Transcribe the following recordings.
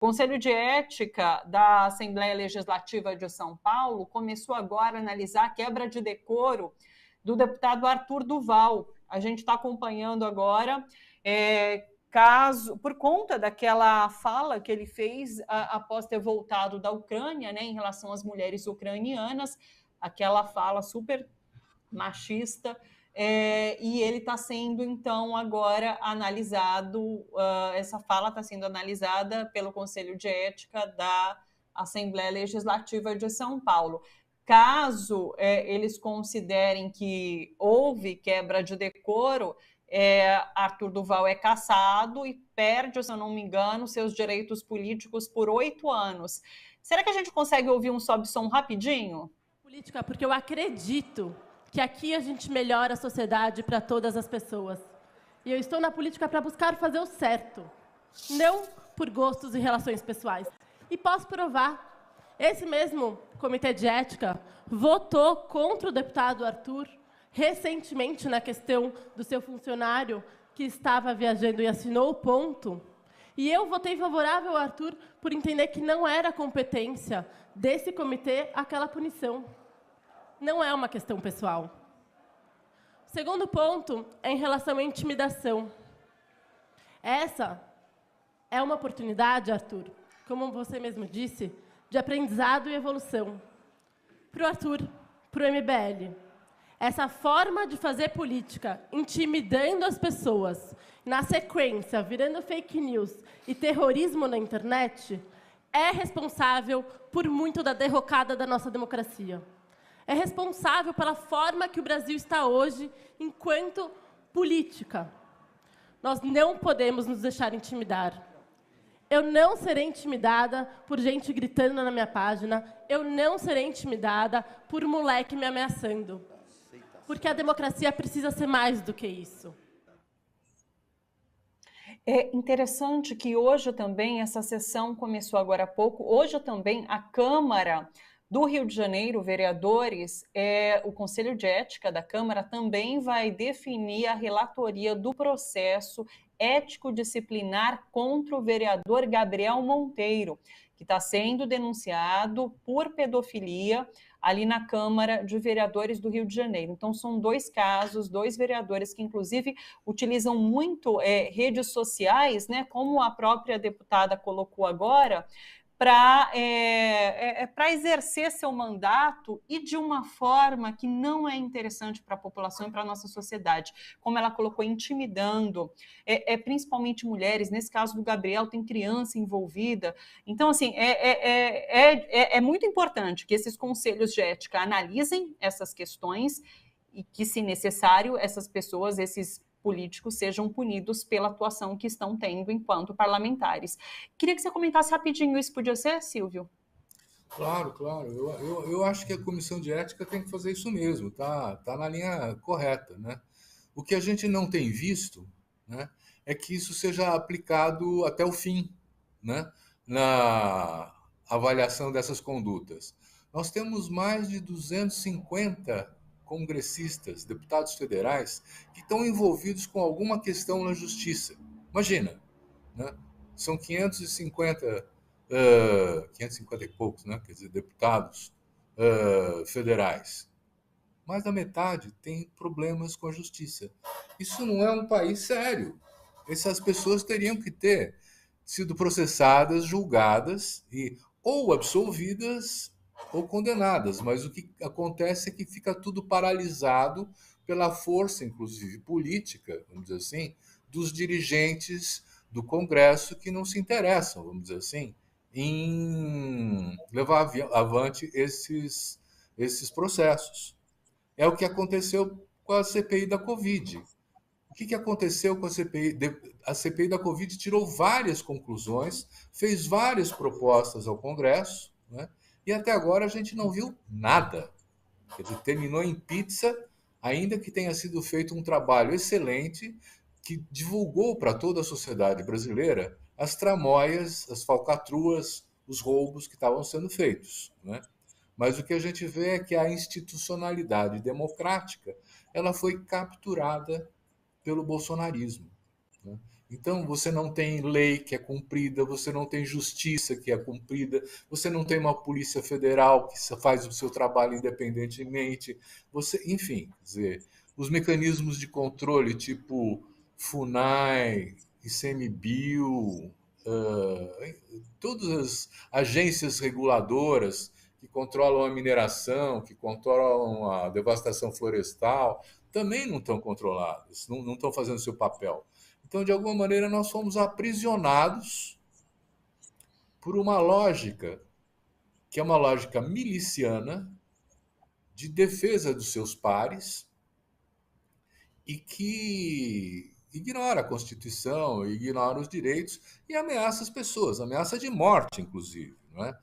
O Conselho de Ética da Assembleia Legislativa de São Paulo começou agora a analisar a quebra de decoro do deputado Arthur Duval. A gente está acompanhando agora, por conta daquela fala que ele fez após ter voltado da Ucrânia, né, em relação às mulheres ucranianas, aquela fala super machista, e ele está sendo, então, agora analisado, essa fala está sendo analisada pelo Conselho de Ética da Assembleia Legislativa de São Paulo. Caso eles considerem que houve quebra de decoro, Arthur Duval é cassado e perde, se eu não me engano, seus direitos políticos por 8 anos. Será que a gente consegue ouvir um sobe-som rapidinho? Política, porque eu acredito que aqui a gente melhora a sociedade para todas as pessoas. E eu estou na política para buscar fazer o certo, não por gostos e relações pessoais. E posso provar, esse mesmo Comitê de Ética votou contra o deputado Arthur recentemente na questão do seu funcionário que estava viajando e assinou o ponto. E eu votei favorável ao Arthur por entender que não era competência desse comitê aquela punição. Não é uma questão pessoal. O segundo ponto é em relação à intimidação. Essa é uma oportunidade, Arthur, como você mesmo disse, de aprendizado e evolução. Para o Arthur, para o MBL. Essa forma de fazer política, intimidando as pessoas, na sequência, virando fake news e terrorismo na internet, é responsável por muito da derrocada da nossa democracia. É responsável pela forma que o Brasil está hoje enquanto política. Nós não podemos nos deixar intimidar. Eu não serei intimidada por gente gritando na minha página. Eu não serei intimidada por moleque me ameaçando. Porque a democracia precisa ser mais do que isso. É interessante que hoje também, essa sessão começou agora há pouco, hoje também a Câmara do Rio de Janeiro, vereadores, o Conselho de Ética da Câmara também vai definir a relatoria do processo ético-disciplinar contra o vereador Gabriel Monteiro, que está sendo denunciado por pedofilia ali na Câmara de Vereadores do Rio de Janeiro. Então, são 2 casos, 2 vereadores que, inclusive, utilizam muito redes sociais, né, como a própria deputada colocou agora, para exercer seu mandato e de uma forma que não é interessante para a população e para a nossa sociedade. Como ela colocou, intimidando, principalmente mulheres. Nesse caso do Gabriel, tem criança envolvida. Então, assim, é muito importante que esses conselhos de ética analisem essas questões e que, se necessário, essas pessoas, esses políticos sejam punidos pela atuação que estão tendo enquanto parlamentares. Queria que você comentasse rapidinho isso, podia ser, Silvio? Claro, claro. Eu acho que a comissão de ética tem que fazer isso mesmo, tá na linha correta, né? O que a gente não tem visto, né, é que isso seja aplicado até o fim, né, na avaliação dessas condutas. Nós temos mais de 250 congressistas, deputados federais, que estão envolvidos com alguma questão na justiça. Imagina, né? São 550 e poucos, né? Quer dizer, deputados federais. Mais da metade tem problemas com a justiça. Isso não é um país sério. Essas pessoas teriam que ter sido processadas, julgadas e ou absolvidas ou condenadas, mas o que acontece é que fica tudo paralisado pela força, inclusive política, vamos dizer assim, dos dirigentes do Congresso que não se interessam, vamos dizer assim, em levar avante esses processos. É o que aconteceu com a CPI da Covid. O que aconteceu com a CPI? A CPI da Covid tirou várias conclusões, fez várias propostas ao Congresso, né? E até agora a gente não viu nada. Quer dizer, terminou em pizza, ainda que tenha sido feito um trabalho excelente que divulgou para toda a sociedade brasileira as tramóias, as falcatruas, os roubos que estavam sendo feitos, né? Mas o que a gente vê é que a institucionalidade democrática ela foi capturada pelo bolsonarismo, né? Então, você não tem lei que é cumprida, você não tem justiça que é cumprida, você não tem uma polícia federal que faz o seu trabalho independentemente, você, enfim, quer dizer, os mecanismos de controle tipo FUNAI, ICMBio, todas as agências reguladoras que controlam a mineração, que controlam a devastação florestal, também não estão controladas, não estão fazendo o seu papel. Então, de alguma maneira, nós fomos aprisionados por uma lógica que é uma lógica miliciana de defesa dos seus pares e que ignora a Constituição, ignora os direitos e ameaça as pessoas, ameaça de morte, inclusive. Não é?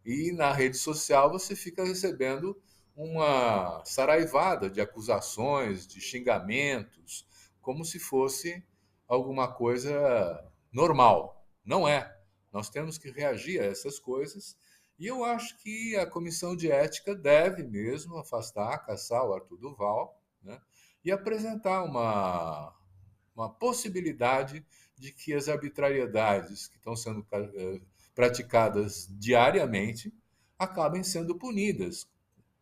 E na rede social você fica recebendo uma saraivada de acusações, de xingamentos, como se fosse alguma coisa normal. Não é. Nós temos que reagir a essas coisas. E eu acho que a comissão de ética deve mesmo afastar, caçar o Arthur Duval, né? E apresentar uma possibilidade de que as arbitrariedades que estão sendo praticadas diariamente acabem sendo punidas,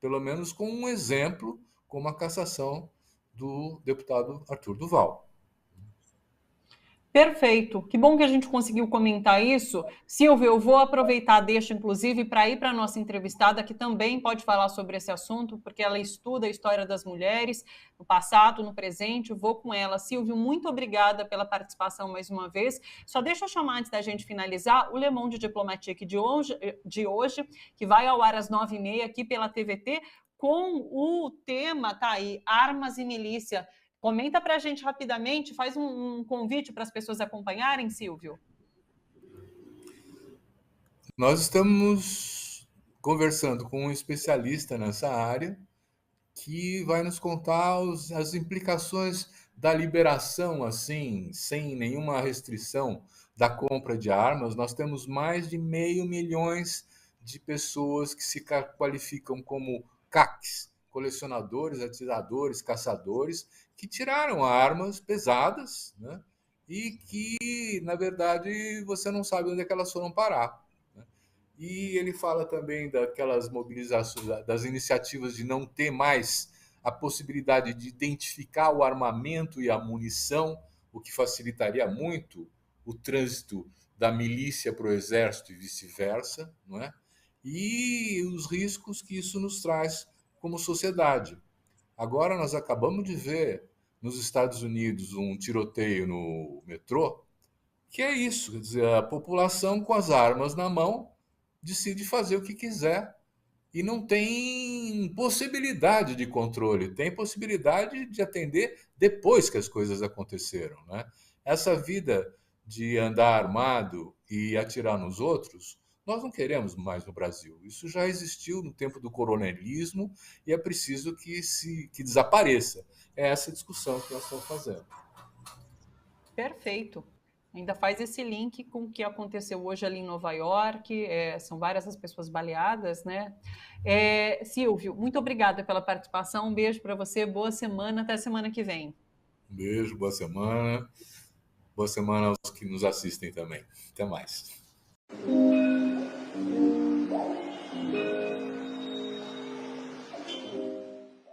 pelo menos com um exemplo, como a cassação do deputado Arthur Duval. Perfeito. Que bom que a gente conseguiu comentar isso. Silvio, eu vou aproveitar, deixa inclusive, para ir para a nossa entrevistada, que também pode falar sobre esse assunto, porque ela estuda a história das mulheres, no passado, no presente. Eu vou com ela. Silvio, muito obrigada pela participação mais uma vez. Só deixa eu chamar, antes da gente finalizar, o Le Monde Diplomatique de hoje, que vai ao ar às 9h30 aqui pela TVT, com o tema, tá aí, Armas e Milícia. Comenta para a gente rapidamente, faz um convite para as pessoas acompanharem, Silvio. Nós estamos conversando com um especialista nessa área que vai nos contar as implicações da liberação, assim, sem nenhuma restrição da compra de armas. Nós temos mais de 500 mil de pessoas que se qualificam como CACs, colecionadores, atiradores, caçadores, que tiraram armas pesadas, né? E que, na verdade, você não sabe onde é que elas foram parar. Né? E ele fala também daquelas mobilizações, das iniciativas de não ter mais a possibilidade de identificar o armamento e a munição, o que facilitaria muito o trânsito da milícia para o exército e vice-versa, não é? E os riscos que isso nos traz como sociedade. Agora nós acabamos de ver nos Estados Unidos um tiroteio no metrô, que é isso, quer dizer, a população com as armas na mão decide fazer o que quiser e não tem possibilidade de controle, tem possibilidade de atender depois que as coisas aconteceram, né? Essa vida de andar armado e atirar nos outros, nós não queremos mais no Brasil. Isso já existiu no tempo do coronelismo e é preciso que desapareça. É essa discussão que nós estamos fazendo. Perfeito. Ainda faz esse link com o que aconteceu hoje ali em Nova York, são várias as pessoas baleadas, né? Silvio, muito obrigada pela participação, um beijo para você, boa semana, até semana que vem. Um beijo, boa semana aos que nos assistem também. Até mais.